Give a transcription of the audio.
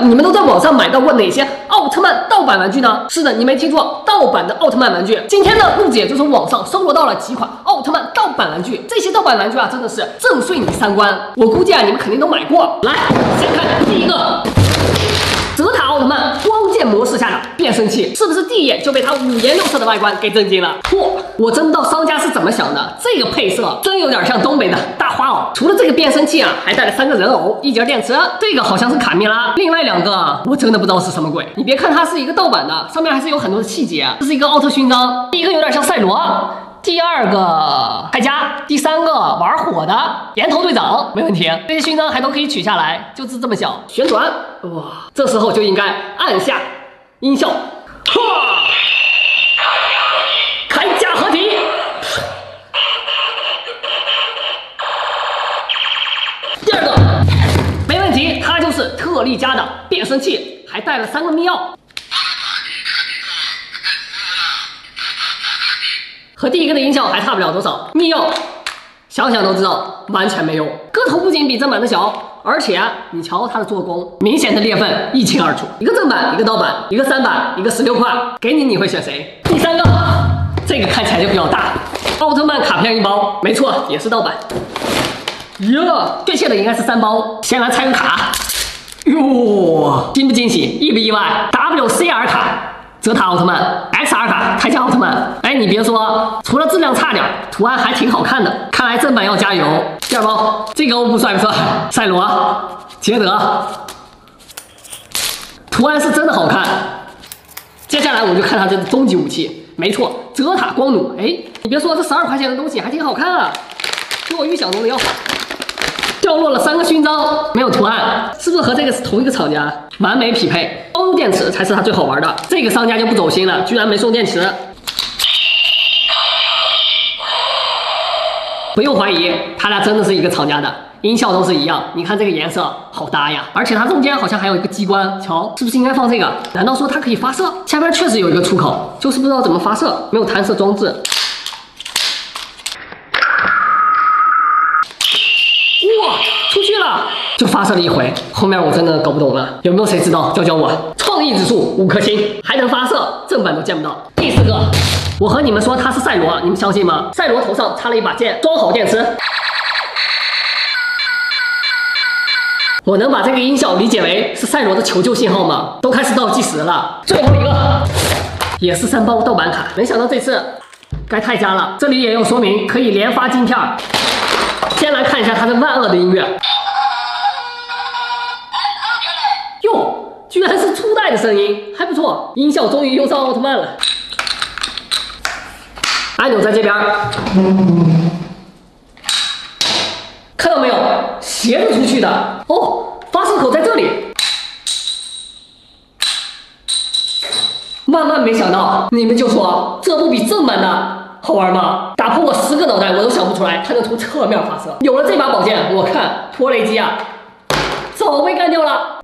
你们都在网上买到过哪些奥特曼盗版玩具呢？是的，你没听错，盗版的奥特曼玩具。今天呢，陆子也就从网上搜罗到了几款奥特曼盗版玩具。这些盗版玩具啊，真的是震碎你三观。我估计啊，你们肯定都买过。来，先看第一个。泽塔奥特曼光剑模式下的变声器，是不是第一眼就被它五颜六色的外观给震惊了？嚯，我真不知道商家是怎么想的，这个配色真有点像东北的大花袄。除了这个变声器啊，还带了3个人偶、1节电池，这个好像是卡蜜拉，另外2个我真的不知道是什么鬼。你别看它是一个盗版的，上面还是有很多的细节。这是一个奥特勋章，第一个有点像赛罗。第2个泰迦，第3个玩火的岩头队长，没问题。这些勋章还都可以取下来，就是这么小，旋转，哇！这时候就应该按下音效，铠甲合体。第2个没问题，它就是特利迦的变声器，还带了3个密钥。和第1个的音效还差不了多少，密钥想想都知道完全没用。个头不仅比正版的小，而且你瞧它的做工，明显的裂缝一清二楚。一个正版，一个盗版，一个3版，一个16块，给你会选谁？第3个，这个看起来就比较大，奥特曼卡片1包，没错，也是盗版。哟，确切的应该是3包。先来拆个卡，哟，惊不惊喜，意不意外 ？WCR 卡。泽塔奥特曼 ，XR 卡，铠甲奥特曼。哎，你别说，除了质量差点，图案还挺好看的。看来正版要加油。第2包，这个欧布帅不帅？赛罗、捷德，图案是真的好看。接下来我们就看它这终极武器，没错，泽塔光弩。哎，你别说，这12块钱的东西还挺好看啊，比我预想中的要好。掉落了3个勋章，没有图案，是不是和这个是同一个厂家？完美匹配。光路电池才是它最好玩的，这个商家就不走心了，居然没送电池。不用怀疑，他俩真的是一个厂家的，音效都是一样。你看这个颜色好搭呀，而且它中间好像还有一个机关，瞧，是不是应该放这个？难道说它可以发射？下边确实有一个出口，就是不知道怎么发射，没有弹射装置。哇，出去了，就发射了一回，后面我真的搞不懂了，有没有谁知道？教教我。创意指数5颗星，还能发射，正版都见不到。第4个，我和你们说它是赛罗，你们相信吗？赛罗头上插了一把剑，装好电池。我能把这个音效理解为是赛罗的求救信号吗？都开始倒计时了，最后一个也是3包盗版卡，没想到这次该泰迦了。这里也有说明，可以连发晶片。先来看一下它的万恶的音乐，哟，居然是初代的声音，还不错，音效终于用上奥特曼了。按钮在这边，看到没有？斜着出去的哦，发射口在这里。万万没想到，你们就说这不比正版的好玩吗？打破我10个脑袋，我都想不出来，它能从侧面发射。有了这把宝剑，我看拖雷机啊，早被干掉了。